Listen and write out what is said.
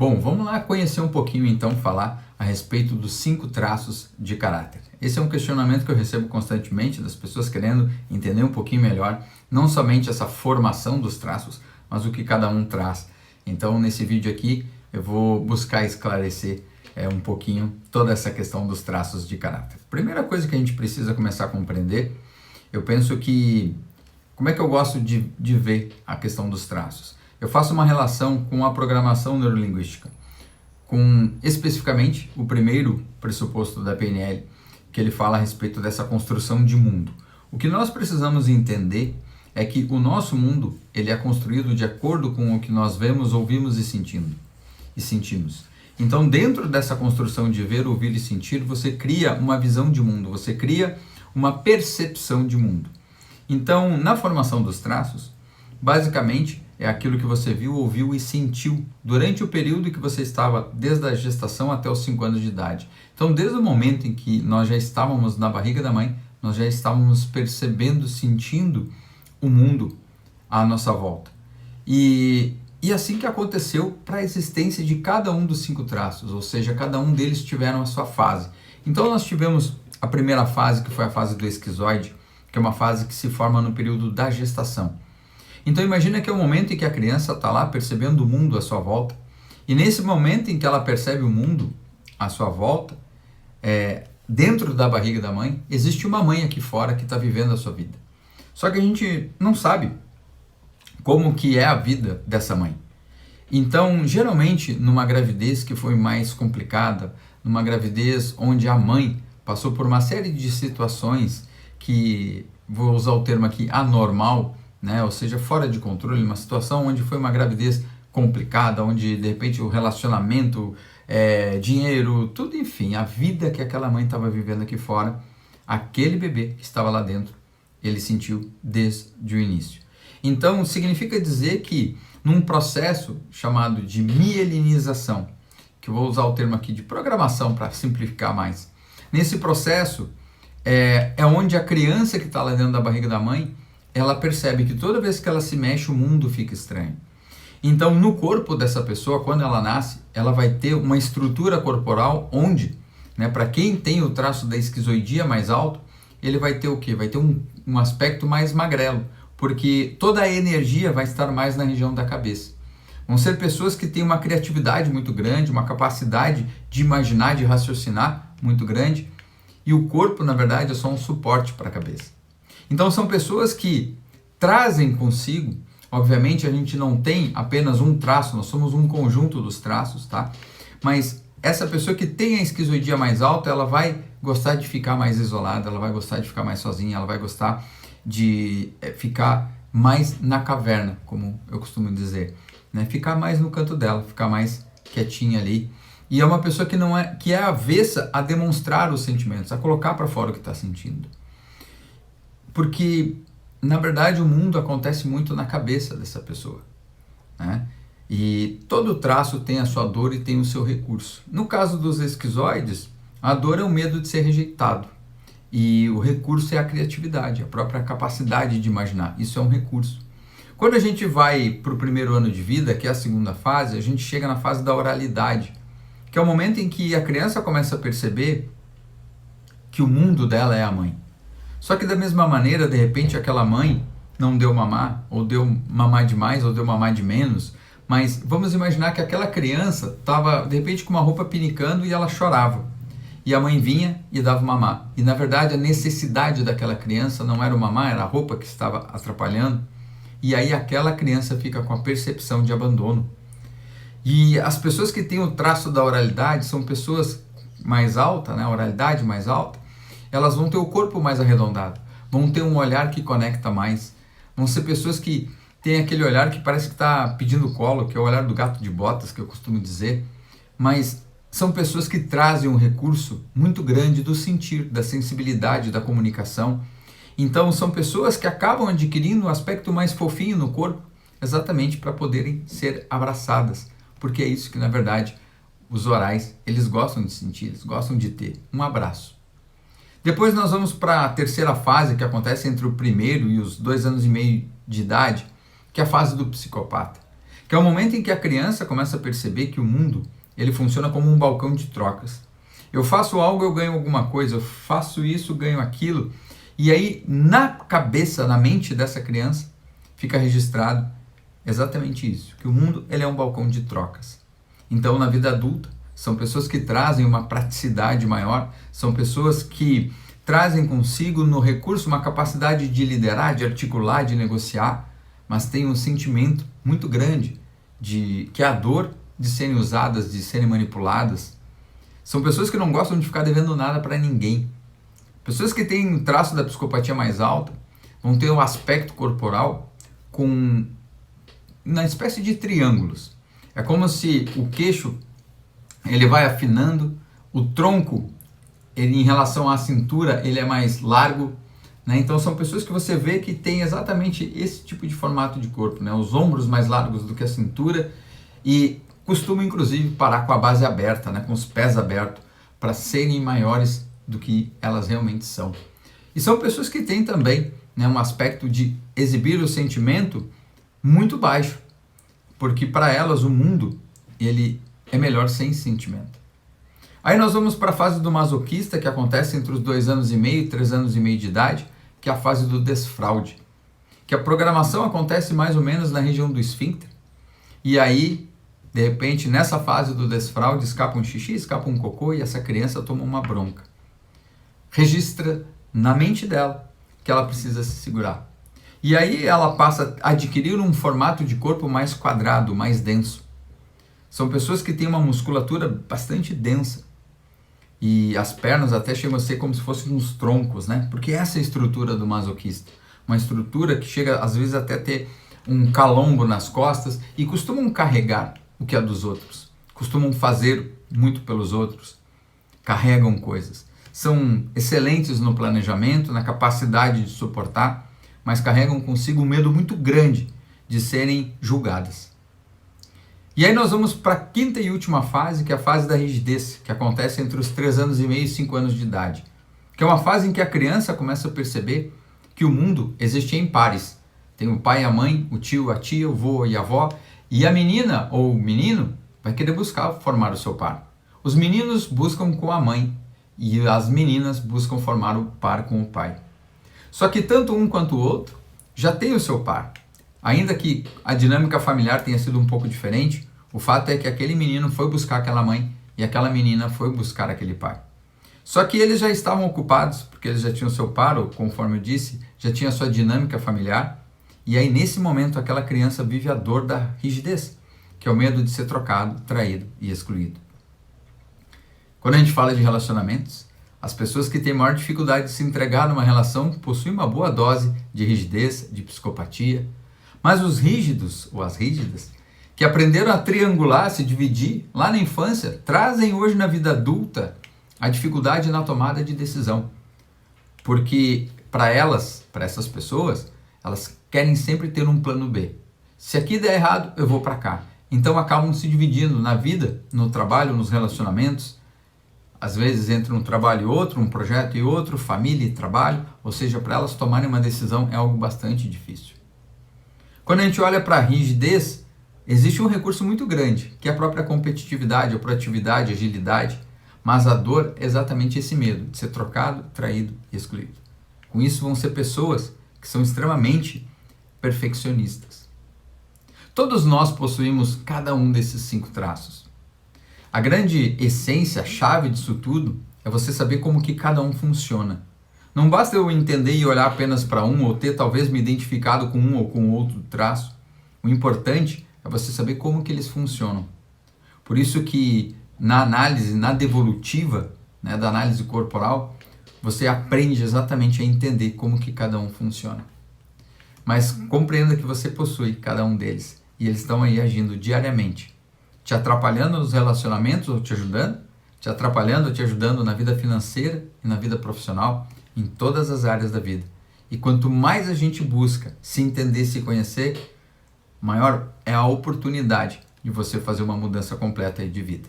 Bom, vamos lá conhecer um pouquinho então, falar a respeito dos 5 traços de caráter. Esse é um questionamento que eu recebo constantemente das pessoas querendo entender um pouquinho melhor, não somente essa formação dos traços, mas o que cada um traz. Então, nesse vídeo aqui, eu vou buscar esclarecer um pouquinho toda essa questão dos traços de caráter. Primeira coisa que a gente precisa começar a compreender, eu penso que, como é que eu gosto de ver a questão dos traços? Eu faço uma relação com a programação neurolinguística, com especificamente o primeiro pressuposto da PNL, que ele fala a respeito dessa construção de mundo. O que nós precisamos entender é que o nosso mundo ele é construído de acordo com o que nós vemos, ouvimos e sentimos. Então, dentro dessa construção de ver, ouvir e sentir, você cria uma visão de mundo, você cria uma percepção de mundo. Então, na formação dos traços, basicamente é aquilo que você viu, ouviu e sentiu durante o período que você estava, desde a gestação até os 5 anos de idade. Então, desde o momento em que nós já estávamos na barriga da mãe, nós já estávamos percebendo, sentindo o mundo à nossa volta. E assim que aconteceu para a existência de cada um dos 5 traços, ou seja, cada um deles tiveram a sua fase. Então, nós tivemos a primeira fase, que foi a fase do esquizoide, que é uma fase que se forma no período da gestação. Então imagina que é o momento em que a criança está lá percebendo o mundo à sua volta, e nesse momento em que ela percebe o mundo à sua volta, dentro da barriga da mãe, existe uma mãe aqui fora que está vivendo a sua vida. Só que a gente não sabe como que é a vida dessa mãe. Então, geralmente, numa gravidez que foi mais complicada, numa gravidez onde a mãe passou por uma série de situações que, vou usar o termo aqui, anormal, né? Ou seja, fora de controle, uma situação onde foi uma gravidez complicada, onde de repente o relacionamento, dinheiro, tudo, enfim, a vida que aquela mãe estava vivendo aqui fora, aquele bebê que estava lá dentro, ele sentiu desde o início. Então, significa dizer que num processo chamado de mielinização, que eu vou usar o termo aqui de programação para simplificar mais, nesse processo é onde a criança que está lá dentro da barriga da mãe, ela percebe que toda vez que ela se mexe, o mundo fica estranho. Então, no corpo dessa pessoa, quando ela nasce, ela vai ter uma estrutura corporal onde, para quem tem o traço da esquizoidia mais alto, ele vai ter o quê? Vai ter um aspecto mais magrelo, porque toda a energia vai estar mais na região da cabeça. Vão ser pessoas que têm uma criatividade muito grande, uma capacidade de imaginar, de raciocinar muito grande, e o corpo, na verdade, é só um suporte para a cabeça. Então são pessoas que trazem consigo, obviamente a gente não tem apenas um traço, nós somos um conjunto dos traços, tá? Mas essa pessoa que tem a esquizoidia mais alta, ela vai gostar de ficar mais isolada, ela vai gostar de ficar mais sozinha, ela vai gostar de ficar mais na caverna, como eu costumo dizer, né? Ficar mais no canto dela, ficar mais quietinha ali. E é uma pessoa que é avessa a demonstrar os sentimentos, a colocar para fora o que está sentindo. Porque, na verdade, o mundo acontece muito na cabeça dessa pessoa, né? E todo traço tem a sua dor e tem o seu recurso. No caso dos esquizoides, a dor é o medo de ser rejeitado. E o recurso é a criatividade, a própria capacidade de imaginar. Isso é um recurso. Quando a gente vai para o primeiro ano de vida, que é a segunda fase, a gente chega na fase da oralidade, que é o momento em que a criança começa a perceber que o mundo dela é a mãe. Só que da mesma maneira, de repente, aquela mãe não deu mamar, ou deu mamar demais, ou deu mamar de menos, mas vamos imaginar que aquela criança estava, de repente, com uma roupa pinicando e ela chorava. E a mãe vinha e dava mamar. E, na verdade, a necessidade daquela criança não era o mamar, era a roupa que estava atrapalhando. E aí aquela criança fica com a percepção de abandono. E as pessoas que têm o traço da oralidade são pessoas mais altas, né, a oralidade mais alta, elas vão ter o corpo mais arredondado, vão ter um olhar que conecta mais, vão ser pessoas que têm aquele olhar que parece que está pedindo colo, que é o olhar do gato de botas, que eu costumo dizer, mas são pessoas que trazem um recurso muito grande do sentir, da sensibilidade, da comunicação. Então são pessoas que acabam adquirindo um aspecto mais fofinho no corpo, exatamente para poderem ser abraçadas, porque é isso que, na verdade, os orais, eles gostam de sentir, eles gostam de ter um abraço. Depois nós vamos para a terceira fase, que acontece entre o primeiro e os 2 anos e meio de idade, que é a fase do psicopata, que é o momento em que a criança começa a perceber que o mundo ele funciona como um balcão de trocas. Eu faço algo, eu ganho alguma coisa, eu faço isso, ganho aquilo. E aí, na cabeça, na mente dessa criança, fica registrado exatamente isso, que o mundo ele é um balcão de trocas. Então, na vida adulta, são pessoas que trazem uma praticidade maior, são pessoas que trazem consigo no recurso uma capacidade de liderar, de articular, de negociar, mas tem um sentimento muito grande de que a dor de serem usadas, de serem manipuladas. São pessoas que não gostam de ficar devendo nada para ninguém. Pessoas que têm um traço da psicopatia mais alta vão ter um aspecto corporal com uma espécie de triângulos. É como se o queixo ele vai afinando, o tronco ele, em relação à cintura ele é mais largo, né? Então são pessoas que você vê que tem exatamente esse tipo de formato de corpo, né? Os ombros mais largos do que a cintura e costumam inclusive parar com a base aberta, né? Com os pés abertos, para serem maiores do que elas realmente são. E são pessoas que têm também, né, um aspecto de exibir o sentimento muito baixo, porque para elas o mundo ele é melhor sem sentimento. Aí nós vamos para a fase do masoquista, que acontece entre os 2 anos e meio e 3 anos e meio de idade, que é a fase do desfraude, que a programação acontece mais ou menos na região do esfíncter, e aí, de repente, nessa fase do desfraude, escapa um xixi, escapa um cocô, e essa criança toma uma bronca. Registra na mente dela que ela precisa se segurar. E aí ela passa a adquirir um formato de corpo mais quadrado, mais denso. São pessoas que têm uma musculatura bastante densa. E as pernas até chegam a ser como se fossem uns troncos, né? Porque essa é a estrutura do masoquista. Uma estrutura que chega às vezes até ter um calombo nas costas e costumam carregar o que é dos outros. Costumam fazer muito pelos outros. Carregam coisas. São excelentes no planejamento, na capacidade de suportar, mas carregam consigo um medo muito grande de serem julgadas. E aí nós vamos para a quinta e última fase, que é a fase da rigidez, que acontece entre os 3 anos e meio e 5 anos de idade, que é uma fase em que a criança começa a perceber que o mundo existe em pares. Tem o pai e a mãe, o tio, a tia, o vô e a avó, e a menina ou o menino vai querer buscar formar o seu par. Os meninos buscam com a mãe e as meninas buscam formar o par com o pai. Só que tanto um quanto o outro já tem o seu par. Ainda que a dinâmica familiar tenha sido um pouco diferente, o fato é que aquele menino foi buscar aquela mãe e aquela menina foi buscar aquele pai. Só que eles já estavam ocupados, porque eles já tinham seu par, ou conforme eu disse, já tinha a sua dinâmica familiar, e aí nesse momento aquela criança vive a dor da rigidez, que é o medo de ser trocado, traído e excluído. Quando a gente fala de relacionamentos, as pessoas que têm maior dificuldade de se entregar numa relação possuem uma boa dose de rigidez, de psicopatia, mas os rígidos, ou as rígidas, que aprenderam a triangular, se dividir lá na infância, trazem hoje na vida adulta a dificuldade na tomada de decisão. Porque para elas, para essas pessoas, elas querem sempre ter um plano B. Se aqui der errado, eu vou para cá. Então acabam se dividindo na vida, no trabalho, nos relacionamentos, às vezes entre um trabalho e outro, um projeto e outro, família e trabalho, ou seja, para elas tomarem uma decisão é algo bastante difícil. Quando a gente olha para a rigidez, existe um recurso muito grande, que é a própria competitividade, a proatividade, a agilidade, mas a dor é exatamente esse medo de ser trocado, traído e excluído. Com isso vão ser pessoas que são extremamente perfeccionistas. Todos nós possuímos cada um desses 5 traços. A grande essência, a chave disso tudo, é você saber como que cada um funciona. Não basta eu entender e olhar apenas para um ou ter talvez me identificado com um ou com outro traço. O importante é você saber como que eles funcionam. Por isso que na análise, na devolutiva, né, da análise corporal, você aprende exatamente a entender como que cada um funciona. Mas compreenda que você possui cada um deles e eles estão aí agindo diariamente, te atrapalhando nos relacionamentos ou te ajudando, te atrapalhando ou te ajudando na vida financeira e na vida profissional, em todas as áreas da vida. E quanto mais a gente busca se entender, se conhecer, maior é a oportunidade de você fazer uma mudança completa aí de vida.